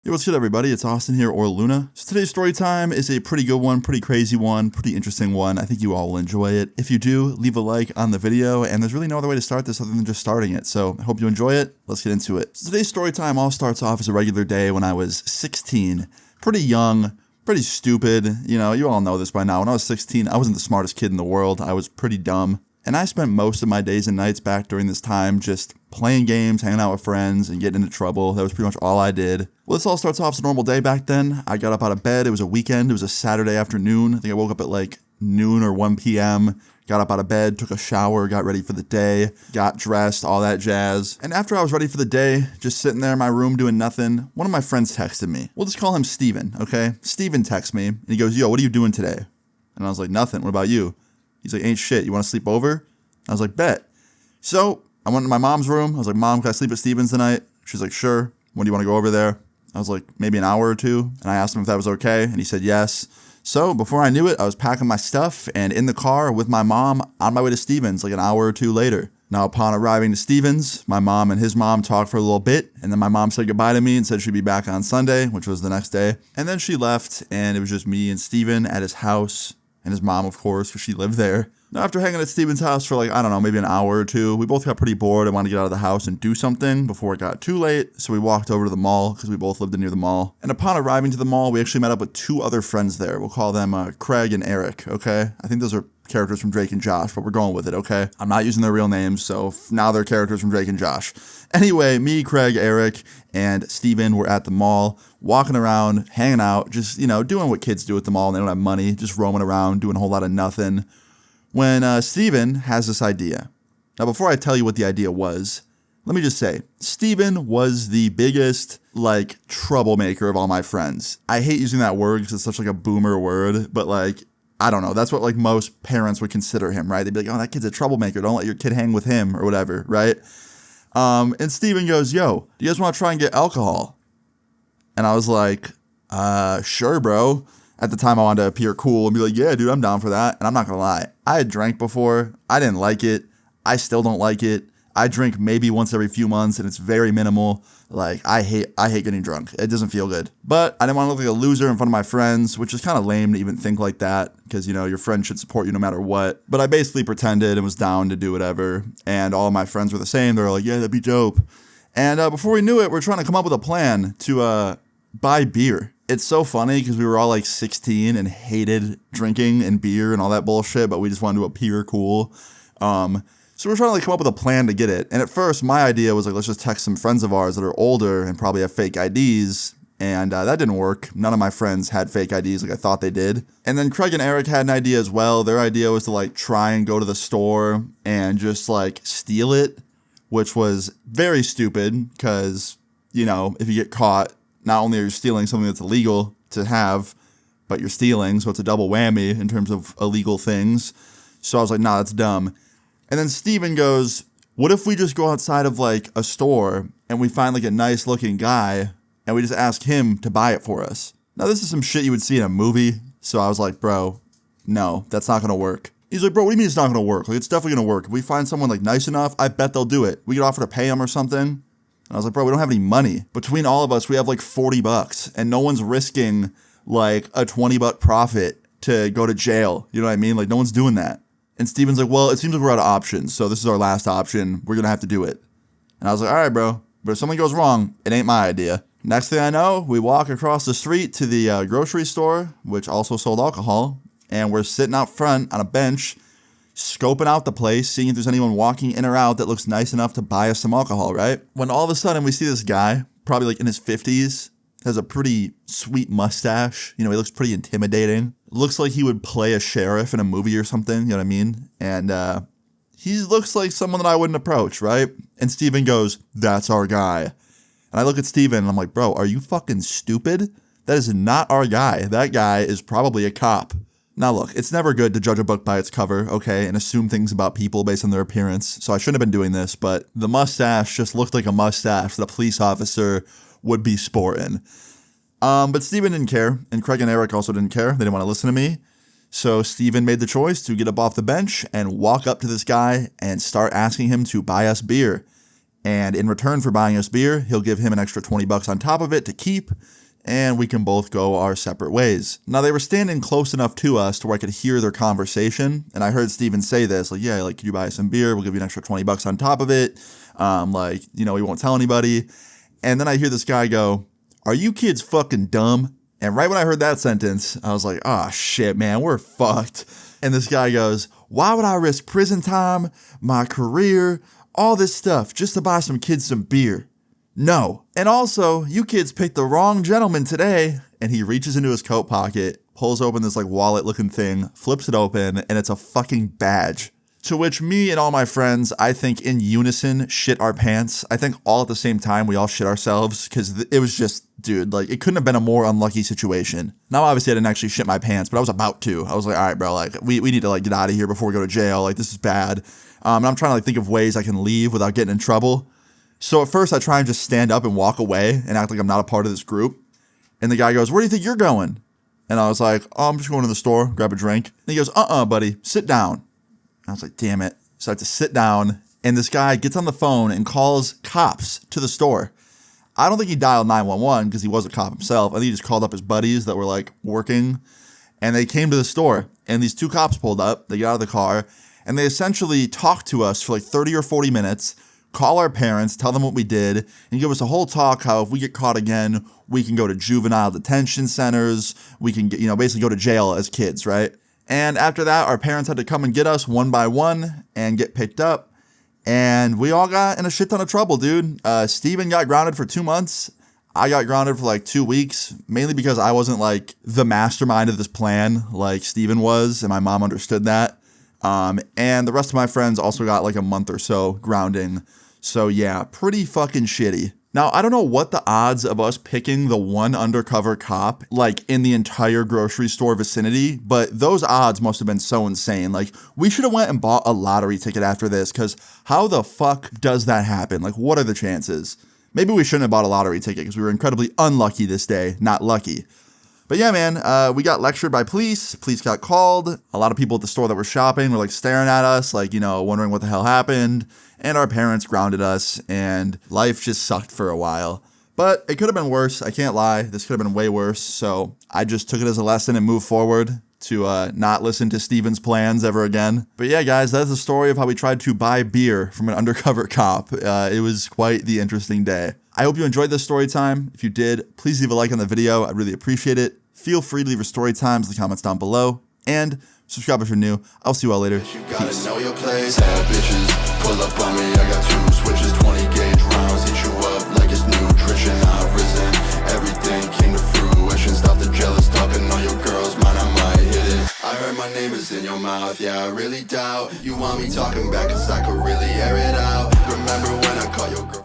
Yo, what's good, everybody? It's Austin here, or Luna. So today's story time is a pretty good one, pretty crazy one, pretty interesting one. I think you all will enjoy it. If you do, leave a like on the video, and there's really no other way to start this other than just starting it. So I hope you enjoy it. Let's get into it. So today's story time all starts off as a regular day when I was 16. Pretty young, pretty stupid. You know, you all know this by now. When I was 16, I wasn't the smartest kid in the world. I was pretty dumb. And I spent most of my days and nights back during this time just playing games, hanging out with friends, and getting into trouble. That was pretty much all I did. Well, this all starts off as a normal day back then. I got up out of bed. It was a weekend. It was a Saturday afternoon. I think I woke up at like noon or 1 p.m., got up out of bed, took a shower, got ready for the day, got dressed, all that jazz. And after I was ready for the day, just sitting there in my room doing nothing, one of my friends texted me. We'll just call him Steven, okay? Steven texts me, and he goes, "Yo, what are you doing today?" And I was like, "Nothing. What about you?" He's like, "Ain't shit. You want to sleep over?" I was like, "Bet." So I went to my mom's room. I was like, "Mom, can I sleep at Steven's tonight?" She's like, "Sure. When do you want to go over there?" I was like, "Maybe an hour or two." And I asked him if that was okay, and he said yes. So before I knew it, I was packing my stuff and in the car with my mom on my way to Steven's like an hour or two later. Now, upon arriving to Steven's, my mom and his mom talked for a little bit, and then my mom said goodbye to me and said she'd be back on Sunday, which was the next day. And then she left, and it was just me and Steven at his house, and his mom, of course, because she lived there. Now, after hanging at Steven's house for like, I don't know, maybe an hour or two, we both got pretty bored and wanted to get out of the house and do something before it got too late. So we walked over to the mall because we both lived near the mall. And upon arriving to the mall, we actually met up with two other friends there. We'll call them Craig and Eric, okay? I think those are characters from Drake and Josh, but we're going with it, okay? I'm not using their real names, so now they're characters from Drake and Josh. Anyway, me, Craig, Eric, and Steven were at the mall, walking around, hanging out, just, you know, doing what kids do at the mall. They don't have money, just roaming around, doing a whole lot of nothing. When Steven has this idea. Now, before I tell you what the idea was, let me just say, Steven was the biggest, troublemaker of all my friends. I hate using that word because it's such, a boomer word, but, I don't know. That's what, most parents would consider him, right? They'd be like, "Oh, that kid's a troublemaker. Don't let your kid hang with him," or whatever, right? And Steven goes, "Yo, do you guys want to try and get alcohol?" And I was like, "Sure, bro." At the time, I wanted to appear cool and be like, "Yeah, dude, I'm down for that." And I'm not going to lie. I had drank before. I didn't like it. I still don't like it. I drink maybe once every few months, and it's very minimal. I hate getting drunk. It doesn't feel good. But I didn't want to look like a loser in front of my friends, which is kind of lame to even think like that because, you know, your friend should support you no matter what. But I basically pretended and was down to do whatever. And all of my friends were the same. They were like, "Yeah, that'd be dope." And before we knew it, we're trying to come up with a plan to buy beer. It's so funny because we were all 16 and hated drinking and beer and all that bullshit, but we just wanted to appear cool. So we're trying to come up with a plan to get it. And at first, my idea was let's just text some friends of ours that are older and probably have fake IDs. And that didn't work. None of my friends had fake IDs like I thought they did. And then Craig and Eric had an idea as well. Their idea was to try and go to the store and just steal it, which was very stupid because, you know, if you get caught, not only are you stealing something that's illegal to have, but you're stealing, so it's a double whammy in terms of illegal things. So I was like, "Nah, that's dumb." And then Steven goes, "What if we just go outside of a store and we find a nice looking guy and we just ask him to buy it for us?" Now, this is some shit you would see in a movie. So I was like, "Bro, no, that's not going to work." He's like, "Bro, what do you mean it's not going to work? It's definitely going to work. If we find someone nice enough, I bet they'll do it. We could offer to pay them or something." And I was like, "Bro, we don't have any money. Between all of us, we have $40 and no one's risking a $20 profit to go to jail. You know what I mean? No one's doing that." And Steven's like, "Well, it seems like we're out of options. So this is our last option. We're going to have to do it." And I was like, "All right, bro. But if something goes wrong, it ain't my idea." Next thing I know, we walk across the street to the grocery store, which also sold alcohol. And we're sitting out front on a bench, scoping out the place, seeing if there's anyone walking in or out that looks nice enough to buy us some alcohol, right? When all of a sudden we see this guy, probably in his 50s, has a pretty sweet mustache. You know, he looks pretty intimidating. Looks like he would play a sheriff in a movie or something, you know what I mean? And he looks like someone that I wouldn't approach, right? And Steven goes, "That's our guy." And I look at Steven and I'm like, "Bro, are you fucking stupid? That is not our guy. That guy is probably a cop." Now look, it's never good to judge a book by its cover, okay, and assume things about people based on their appearance, so I shouldn't have been doing this, but the mustache just looked like a mustache that a police officer would be sporting. But Steven didn't care, and Craig and Eric also didn't care. They didn't want to listen to me. So Steven made the choice to get up off the bench and walk up to this guy and start asking him to buy us beer. And in return for buying us beer, he'll give him an extra $20 on top of it to keep, and we can both go our separate ways. Now, they were standing close enough to us to where I could hear their conversation, and I heard Steven say this, like, yeah, like, could you buy some beer? We'll give you an extra $20 on top of it. Like, you know, we won't tell anybody. And then I hear this guy go, are you kids fucking dumb? And right when I heard that sentence, I was like, oh shit, man, we're fucked. And this guy goes, why would I risk prison time, my career, all this stuff just to buy some kids some beer? No. And also, you kids picked the wrong gentleman today. And he reaches into his coat pocket, pulls open this like wallet looking thing, flips it open, and it's a fucking badge. To which me and all my friends, I think in unison, shit our pants. I think all at the same time we all shit ourselves because it was just, dude, like it couldn't have been a more unlucky situation. Now, obviously I didn't actually shit my pants, but I was about to. I was like, all right, bro, like we need to like get out of here before we go to jail. Like this is bad. And I'm trying to like think of ways I can leave without getting in trouble. So at first I try and just stand up and walk away and act like I'm not a part of this group. And the guy goes, where do you think you're going? And I was like, oh, I'm just going to the store, grab a drink. And he goes, buddy, sit down. I was like, damn it. So I have to sit down, and this guy gets on the phone and calls cops to the store. I don't think he dialed 911 because he was a cop himself. I think he just called up his buddies that were like working, and they came to the store, and these two cops pulled up. They got out of the car, and they essentially talked to us for like 30 or 40 minutes, call our parents, tell them what we did, and give us a whole talk how if we get caught again, we can go to juvenile detention centers, we can get, basically go to jail as kids, right? And after that, our parents had to come and get us one by one and get picked up. And we all got in a shit ton of trouble, dude. Steven got grounded for 2 months. I got grounded for like 2 weeks, mainly because I wasn't like the mastermind of this plan like Steven was, and my mom understood that. And the rest of my friends also got like a month or so grounding. So yeah, pretty fucking shitty. Now, I don't know what the odds of us picking the one undercover cop, like, in the entire grocery store vicinity, but those odds must have been so insane. Like, we should have went and bought a lottery ticket after this, because how the fuck does that happen? Like, what are the chances? Maybe we shouldn't have bought a lottery ticket, because we were incredibly unlucky this day, not lucky. But yeah, man, we got lectured by police. Police got called. A lot of people at the store that were shopping were, like, staring at us, like, wondering what the hell happened. And our parents grounded us, and life just sucked for a while. But it could have been worse, I can't lie. This could have been way worse, so I just took it as a lesson and moved forward to not listen to Steven's plans ever again. But yeah, guys, that's the story of how we tried to buy beer from an undercover cop. It was quite the interesting day. I hope you enjoyed this story time. If you did, please leave a like on the video. I'd really appreciate it. Feel free to leave your story times in the comments down below. And subscribe if you're new. I'll see you all later. Peace. Pull up on me, I got 2 switches, 20 gauge rounds, hit you up like it's nutrition. I've risen, everything came to fruition. Stop the jealous talking on your girls, mine I might hit it. I heard my name is in your mouth, yeah, I really doubt you want me talking back, cause I could really air it out. Remember when I